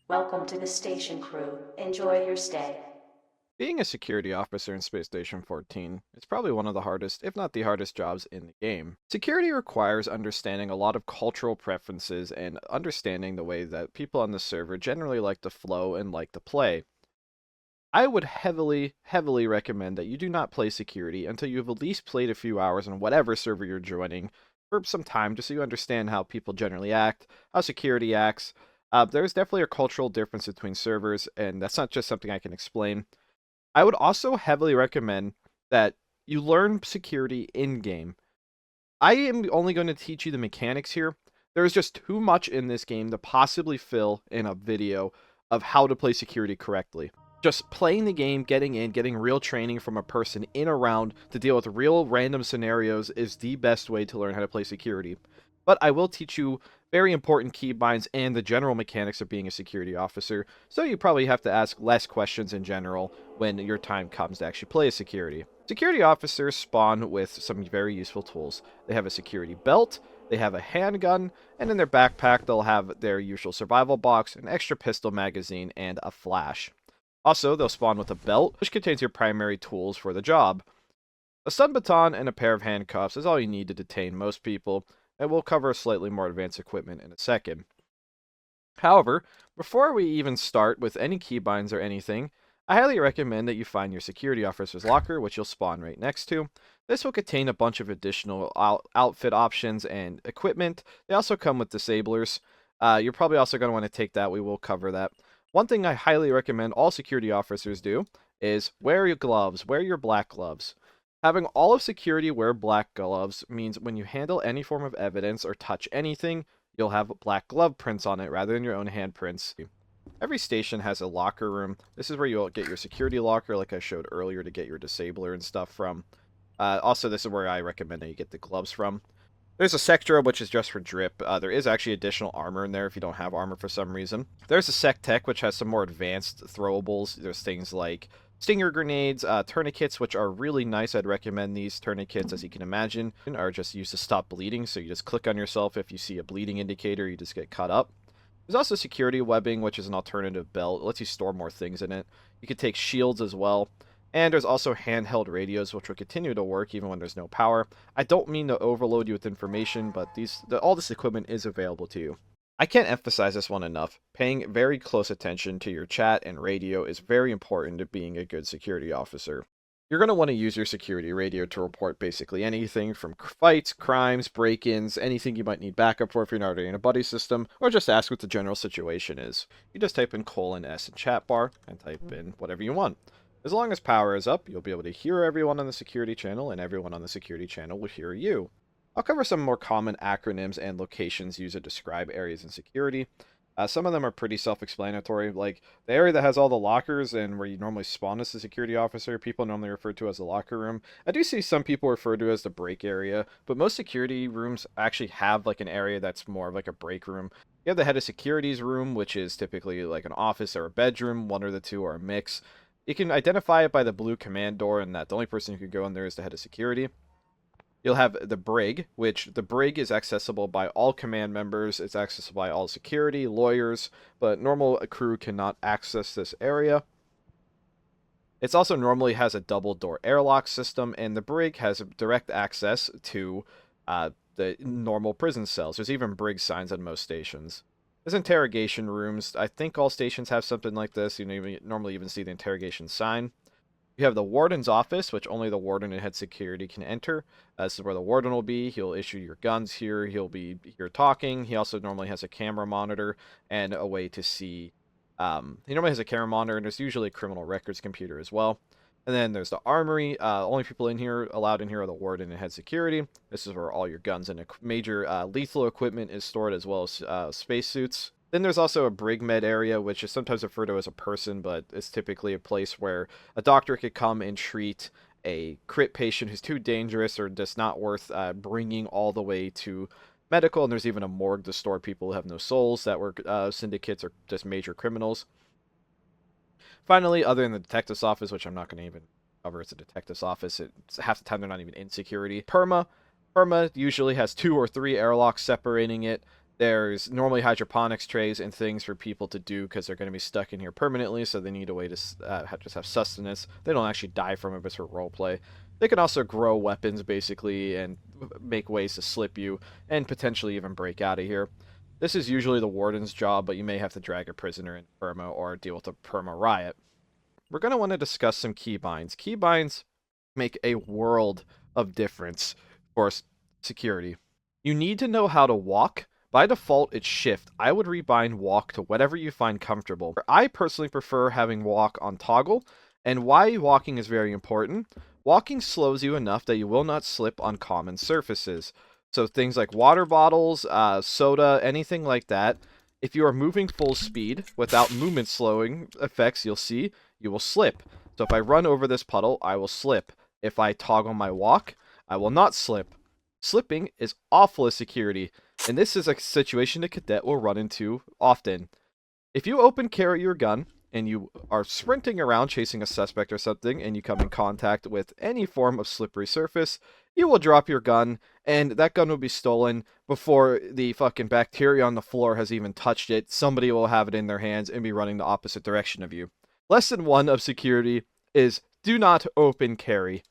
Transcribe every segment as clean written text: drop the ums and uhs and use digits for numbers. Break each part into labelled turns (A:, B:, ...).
A: Welcome to the station crew. Enjoy your stay.
B: Being a security officer in Space Station 14 is probably one of the hardest, if not the hardest jobs in the game. Security requires understanding a lot of cultural preferences and understanding the way that people on the server generally like to flow and like to play. I would heavily recommend that you do not play security until you have at least played a few hours on whatever server you're joining for some time, just so you understand how people generally act, how security acts. There's definitely a cultural difference between servers, and that's not just something I can explain. I would also heavily recommend that you learn security in game. I am only going to teach you the mechanics here. There's just too much in this game to possibly fill in a video of how to play security correctly. Just playing the game, getting in, getting real training from a person in a round to deal with real random scenarios is the best way to learn how to play security. But I will teach you very important keybinds and the general mechanics of being a security officer, so you probably have to ask less questions in general when your time comes to actually play a security. Security officers spawn with some very useful tools. They have a security belt, they have a handgun, and in their backpack they'll have their usual survival box, an extra pistol magazine, and a flash. Also, they'll spawn with a belt, which contains your primary tools for the job. A stun baton and a pair of handcuffs is all you need to detain most people, and we'll cover slightly more advanced equipment in a second. However, before we even start with any keybinds or anything, I highly recommend that you find your security officer's locker, which you'll spawn right next to. This will contain a bunch of additional outfit options and equipment. They also come with disablers. You're probably also going to want to take that. We will cover that. One thing I highly recommend all security officers do is wear your gloves, wear your black gloves. Having all of security wear black gloves means when you handle any form of evidence or touch anything, you'll have black glove prints on it rather than your own handprints. Every station has a locker room. This is where you'll get your security locker, like I showed earlier, to get your disabler and stuff from. Also, this is where I recommend that you get the gloves from. There's a Sectra, which is just for drip. There is actually additional armor in there if you don't have armor for some reason. There's a Sec Tech, which has some more advanced throwables. There's things like stinger grenades, tourniquets, which are really nice. I'd recommend these tourniquets, as you can imagine, are just used to stop bleeding. So you just click on yourself. If you see a bleeding indicator, you just get cut up. There's also security webbing, which is an alternative belt. It lets you store more things in it. You can take shields as well. And there's also handheld radios, which will continue to work even when there's no power. I don't mean to overload you with information, but all this equipment is available to you. I can't emphasize this one enough. Paying very close attention to your chat and radio is very important to being a good security officer. You're going to want to use your security radio to report basically anything from fights, crimes, break-ins, anything you might need backup for if you're not already in a buddy system, or just ask what the general situation is. You just type in :S in chat bar and type in whatever you want. As long as power is up, you'll be able to hear everyone on the security channel, and everyone on the security channel will hear you. I'll cover some more common acronyms and locations used to describe areas in security. Some of them are pretty self-explanatory, like the area that has all the lockers and where you normally spawn as a security officer, people normally refer to as the locker room. I do see some people refer to as the break area, but most security rooms actually have like an area that's more of like a break room. You have the head of security's room, which is typically like an office or a bedroom, one or the two, or a mix. You can identify it by the blue command door, and that the only person who can go in there is the head of security. You'll have the brig, which the brig is accessible by all command members. It's accessible by all security, lawyers, but normal crew cannot access this area. It also normally has a double door airlock system, and the brig has direct access to the normal prison cells. There's even brig signs on most stations. There's interrogation rooms. I think all stations have something like this. You normally even see the interrogation sign. You have the warden's office, which only the warden and head security can enter. This is where the warden will be. He'll issue your guns here. He'll be here talking. He also normally has a camera monitor and a way to see. He normally has a camera monitor, and there's usually a criminal records computer as well. And then there's the armory. Only people allowed in here are the warden and head security. This is where all your guns and major lethal equipment is stored, as well as spacesuits. Then there's also a brig med area, which is sometimes referred to as a person, but it's typically a place where a doctor could come and treat a crit patient who's too dangerous or just not worth bringing all the way to medical. And there's even a morgue to store people who have no souls that were syndicates or just major criminals. Finally, other than the detective's office, which I'm not going to even cover, it's a detective's office. It's half the time they're not even in security. Perma usually has 2 or 3 airlocks separating it. There's normally hydroponics trays and things for people to do because they're going to be stuck in here permanently, so they need a way to just have sustenance. They don't actually die from it, but it's for roleplay. They can also grow weapons, basically, and make ways to slip you, and potentially even break out of here. This is usually the warden's job, but you may have to drag a prisoner in perma or deal with a perma riot. We're going to want to discuss some keybinds. Keybinds make a world of difference for security. You need to know how to walk. By default, it's shift. I would rebind walk to whatever you find comfortable. I personally prefer having walk on toggle, and why walking is very important. Walking slows you enough that you will not slip on common surfaces. So things like water bottles, soda, anything like that. If you are moving full speed without movement slowing effects, you'll see you will slip. So if I run over this puddle, I will slip. If I toggle my walk, I will not slip. Slipping is awful as security, and this is a situation a cadet will run into often. If you open carry your gun, and you are sprinting around chasing a suspect or something, and you come in contact with any form of slippery surface, you will drop your gun, and that gun will be stolen before the fucking bacteria on the floor has even touched it. Somebody will have it in their hands and be running the opposite direction of you. Lesson 1 of security is do not open carry.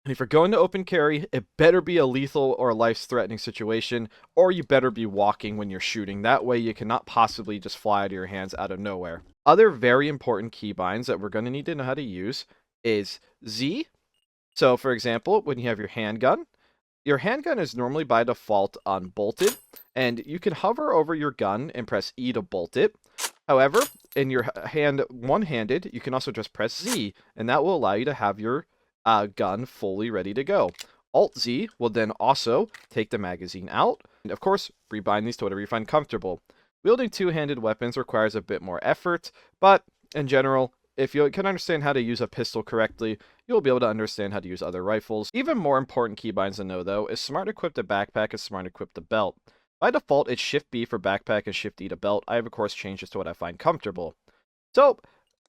B: If you're going to open carry, it better be a lethal or life-threatening situation, or you better be walking when you're shooting. That way you cannot possibly just fly out of your hands out of nowhere. Other very important keybinds that we're going to need to know how to use is Z. So, for example, when you have your handgun is normally by default unbolted, and you can hover over your gun and press E to bolt it. However, in your hand, one-handed, you can also just press Z, and that will allow you to have your gun fully ready to go. Alt-Z will then also take the magazine out, and of course, rebind these to whatever you find comfortable. Wielding two-handed weapons requires a bit more effort, but in general, if you can understand how to use a pistol correctly, you'll be able to understand how to use other rifles. Even more important keybinds to know, though, is Smart Equip to backpack and Smart Equip to belt. By default, it's Shift B for backpack and Shift E to belt. I have, of course, changed this to what I find comfortable. So,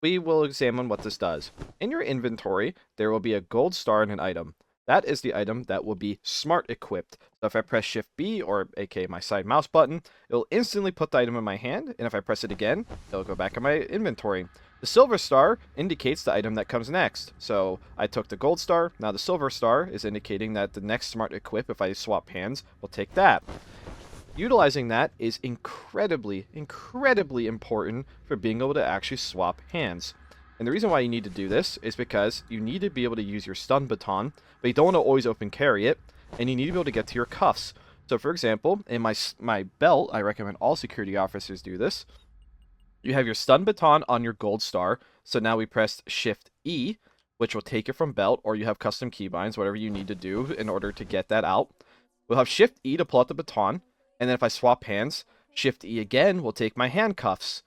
B: we will examine what this does. In your inventory, there will be a gold star and an item. That is the item that will be smart equipped. So if I press Shift B, or aka my side mouse button, it will instantly put the item in my hand, and if I press it again, it'll go back in my inventory. The silver star indicates the item that comes next. So I took the gold star, now the silver star is indicating that the next smart equip, if I swap hands, will take that. Utilizing that is incredibly important for being able to actually swap hands. And the reason why you need to do this is because you need to be able to use your stun baton, but you don't want to always open carry it, and you need to be able to get to your cuffs. So for example, in my belt, I recommend all security officers do this. You have your stun baton on your gold star, so now we press Shift E, which will take it from belt, or you have custom keybinds, whatever you need to do in order to get that out. We'll have Shift E to pull out the baton, and then if I swap hands, Shift E again will take my handcuffs.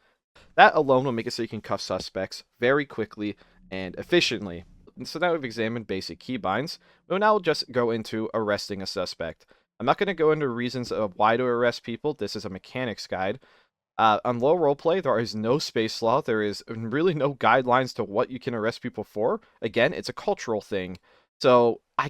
B: That alone will make it so you can cuff suspects very quickly and efficiently. And so now we've examined basic keybinds. We'll now just go into arresting a suspect. I'm not going to go into reasons of why to arrest people. This is a mechanics guide. On low roleplay, there is no space law. There is really no guidelines to what you can arrest people for. Again, it's a cultural thing. So I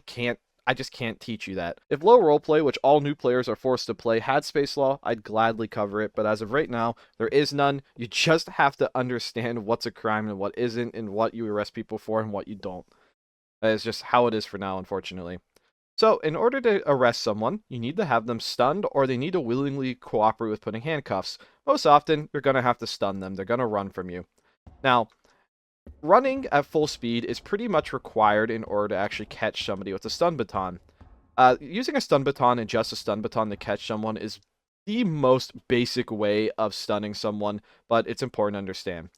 B: just can't teach you that. If low roleplay, which all new players are forced to play, had space law, I'd gladly cover it, but as of right now, there is none. You just have to understand what's a crime and what isn't, and what you arrest people for and what you don't. That is just how it is for now, unfortunately. So, in order to arrest someone, you need to have them stunned, or they need to willingly cooperate with putting handcuffs. Most often, you're going to have to stun them. They're going to run from you. Now, running at full speed is pretty much required in order to actually catch somebody with a stun baton. Using a stun baton and just a stun baton to catch someone is the most basic way of stunning someone, but it's important to understand.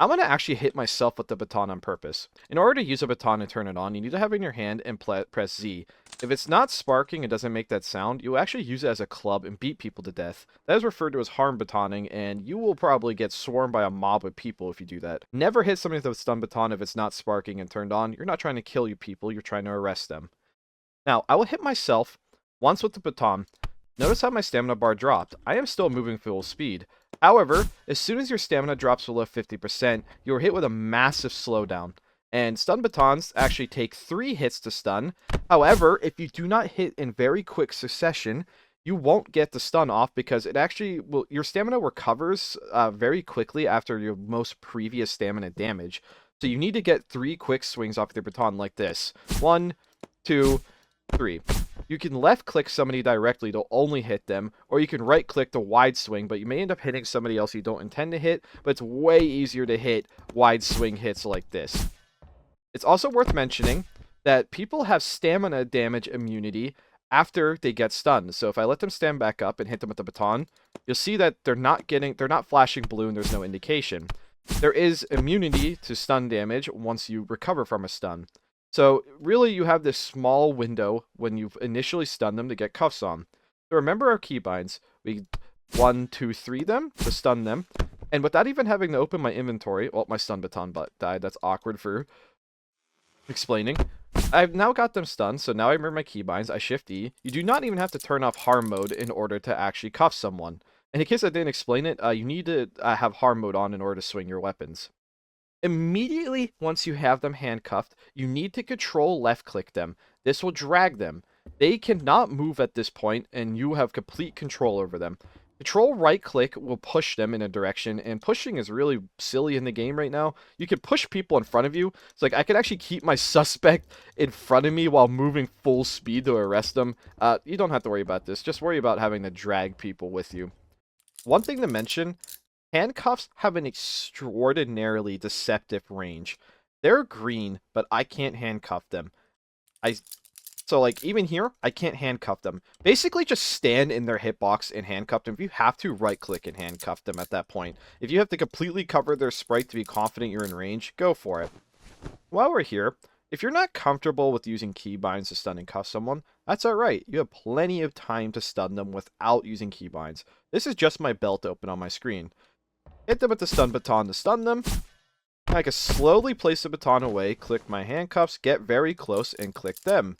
B: I'm going to actually hit myself with the baton on purpose. In order to use a baton and turn it on, you need to have it in your hand and press Z. If it's not sparking and doesn't make that sound, you'll actually use it as a club and beat people to death. That is referred to as harm batoning, and you will probably get swarmed by a mob of people if you do that. Never hit somebody with a stun baton if it's not sparking and turned on. You're not trying to kill you people, you're trying to arrest them. Now, I will hit myself once with the baton. Notice how my stamina bar dropped. I am still moving full speed. However, as soon as your stamina drops below 50%, you are hit with a massive slowdown. And stun batons actually take 3 hits to stun. However, if you do not hit in very quick succession, you won't get the stun off because it actually will, your stamina recovers very quickly after your most previous stamina damage. So you need to get 3 quick swings off your baton like this. 1, 2, 3. You can left click somebody directly to only hit them, or you can right click to wide swing, but you may end up hitting somebody else you don't intend to hit, but it's way easier to hit wide swing hits like this. It's also worth mentioning that people have stamina damage immunity after they get stunned. So if I let them stand back up and hit them with the baton, you'll see that they're not flashing blue and there's no indication. There is immunity to stun damage once you recover from a stun. So really you have this small window when you've initially stunned them to get cuffs on. So remember our keybinds. We 1, 2, 3 them to stun them. And without even having to open my inventory, well, my stun baton died. That's awkward for explaining. I've now got them stunned, so now I remember my keybinds. I shift E. You do not even have to turn off harm mode in order to actually cuff someone. And in case I didn't explain it, you need to have harm mode on in order to swing your weapons. Immediately once you have them handcuffed, you need to control left click them. This will drag them. They cannot move at this point, and you have complete control over them. Control right click will push them in a direction, and pushing is really silly in the game right now. You can push people in front of you. It's like I can actually keep my suspect in front of me while moving full speed to arrest them. You don't have to worry about this. Just worry about having to drag people with you. One thing to mention, handcuffs have an extraordinarily deceptive range. They're green, but I can't handcuff them. So, like, even here, I can't handcuff them. Basically, just stand in their hitbox and handcuff them. If you have to, right-click and handcuff them at that point. If you have to completely cover their sprite to be confident you're in range, go for it. While we're here, if you're not comfortable with using keybinds to stun and cuff someone, that's alright. You have plenty of time to stun them without using keybinds. This is just my belt open on my screen. Hit them with the stun baton to stun them. I can slowly place the baton away, click my handcuffs, get very close, and click them.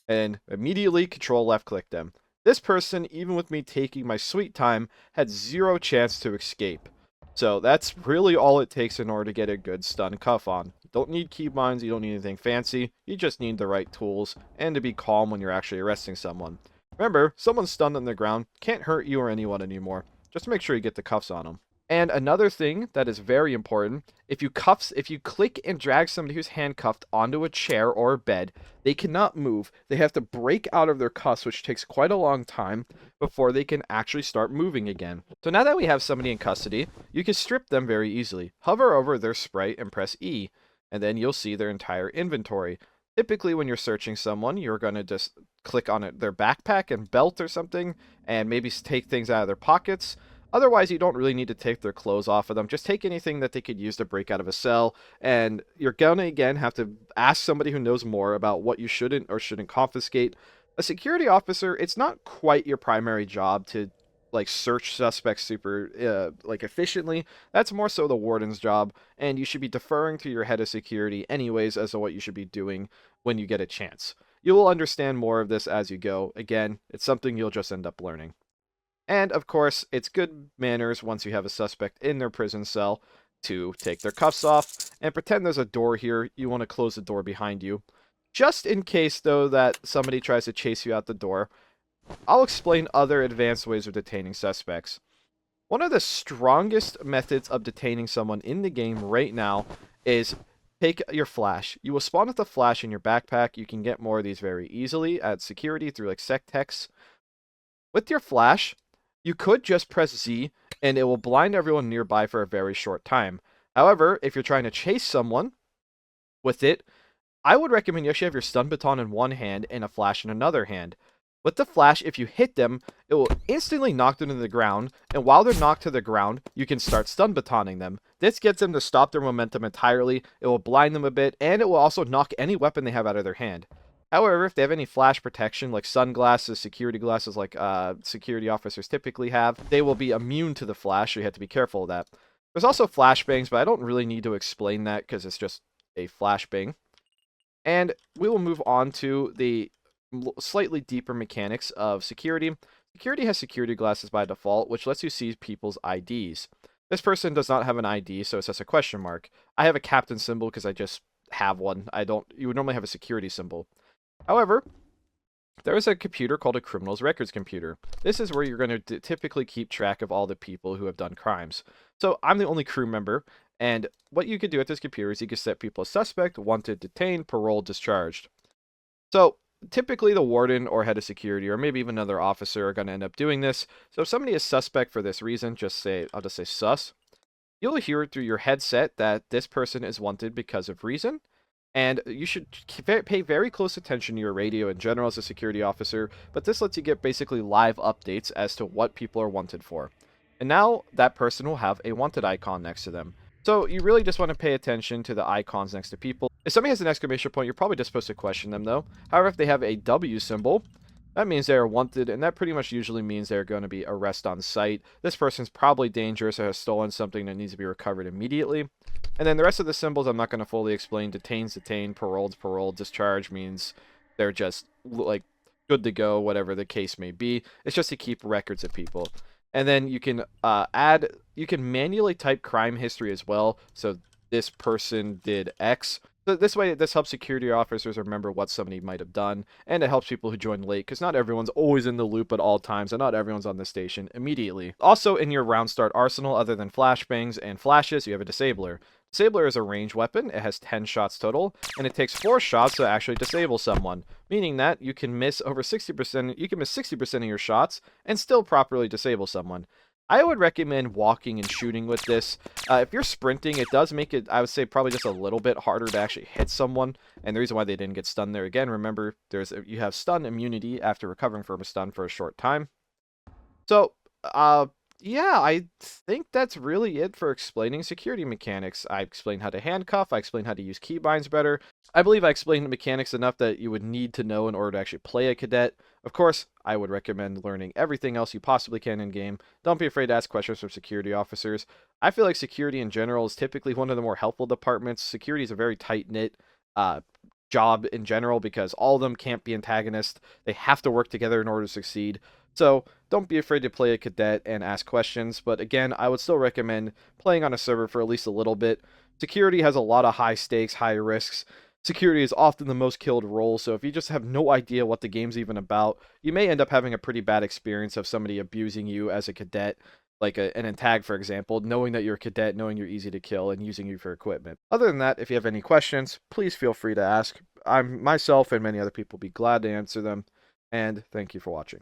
B: And immediately control left click them. This person, even with me taking my sweet time, had 0 chance to escape. So that's really all it takes in order to get a good stun cuff on. You don't need keybinds, you don't need anything fancy, you just need the right tools, and to be calm when you're actually arresting someone. Remember, someone stunned on the ground can't hurt you or anyone anymore. Just make sure you get the cuffs on them. And another thing that is very important, if you click and drag somebody who's handcuffed onto a chair or a bed, they cannot move. They have to break out of their cuffs, which takes quite a long time before they can actually start moving again. So now that we have somebody in custody, you can strip them very easily. Hover over their sprite and press E, and then you'll see their entire inventory. Typically, when you're searching someone, you're going to just click on their backpack and belt or something, and maybe take things out of their pockets. Otherwise, you don't really need to take their clothes off of them. Just take anything that they could use to break out of a cell, and you're gonna, again, have to ask somebody who knows more about what you shouldn't or shouldn't confiscate. A security officer, it's not quite your primary job to, like, search suspects super, efficiently. That's more so the warden's job, and you should be deferring to your head of security anyways as to what you should be doing when you get a chance. You will understand more of this as you go. Again, it's something you'll just end up learning. And, of course, it's good manners once you have a suspect in their prison cell to take their cuffs off and pretend there's a door here. You want to close the door behind you. Just in case, though, that somebody tries to chase you out the door, I'll explain other advanced ways of detaining suspects. One of the strongest methods of detaining someone in the game right now is take your flash. You will spawn with a flash in your backpack. You can get more of these very easily at security through, like, SecTechs. With your flash, you could just press Z, and it will blind everyone nearby for a very short time. However, if you're trying to chase someone with it, I would recommend you actually have your stun baton in one hand and a flash in another hand. With the flash, if you hit them, it will instantly knock them to the ground, and while they're knocked to the ground, you can start stun batoning them. This gets them to stop their momentum entirely, it will blind them a bit, and it will also knock any weapon they have out of their hand. However, if they have any flash protection, like sunglasses, security glasses, like security officers typically have, they will be immune to the flash, so you have to be careful of that. There's also flashbangs, but I don't really need to explain that because it's just a flashbang. And we will move on to the slightly deeper mechanics of security. Security has security glasses by default, which lets you see people's IDs. This person does not have an ID, so it says a question mark. I have a captain symbol because I just have one. You would normally have a security symbol. However, There is a computer called a criminal's records computer. This is where you're going to typically keep track of all the people who have done crimes. So I'm the only crew member, and what you could do at this computer is you could set people as suspect, wanted, detained, paroled, discharged. So typically the warden or head of security or maybe even another officer are going to end up doing this. So if somebody is suspect for this reason, I'll just say sus. You'll hear through your headset that this person is wanted because of reason. And you should pay very close attention to your radio in general as a security officer, but this lets you get basically live updates as to what people are wanted for. And now that person will have a wanted icon next to them. So you really just want to pay attention to the icons next to people. If somebody has an exclamation point, you're probably just supposed to question them though. However, if they have a W symbol, that means they are wanted, and that pretty much usually means they're going to be arrested on site. This person's probably dangerous or has stolen something that needs to be recovered immediately. And then the rest of the symbols I'm not going to fully explain. Detained, detained, paroled. Discharge means they're just like good to go, whatever the case may be. It's just to keep records of people. And then you can you can manually type crime history as well. So this person did X. So this way, this helps security officers remember what somebody might have done, and it helps people who join late, because not everyone's always in the loop at all times, and not everyone's on the station immediately. Also, in your round start arsenal, other than flashbangs and flashes, you have a disabler. Disabler is a ranged weapon. It has 10 shots total, and it takes 4 shots to actually disable someone, meaning that you can miss over 60%, you can miss 60% of your shots and still properly disable someone. I would recommend walking and shooting with this. If you're sprinting, it does make it, I would say, probably just a little bit harder to actually hit someone. And the reason why they didn't get stunned there, again, remember, you have stun immunity after recovering from a stun for a short time. So, yeah, I think that's really it for explaining security mechanics. I explained how to handcuff, I explained how to use keybinds better. I believe I explained the mechanics enough that you would need to know in order to actually play a cadet. Of course, I would recommend learning everything else you possibly can in-game. Don't be afraid to ask questions from security officers. I feel like security in general is typically one of the more helpful departments. Security is a very tight-knit job in general because all of them can't be antagonists. They have to work together in order to succeed. So don't be afraid to play a cadet and ask questions, but again, I would still recommend playing on a server for at least a little bit. Security has a lot of high stakes, high risks. Security is often the most killed role, so if you just have no idea what the game's even about, you may end up having a pretty bad experience of somebody abusing you as a cadet, like an antag, for example, knowing that you're a cadet, knowing you're easy to kill, and using you for equipment. Other than that, if you have any questions, please feel free to ask. Myself and many other people will be glad to answer them, and thank you for watching.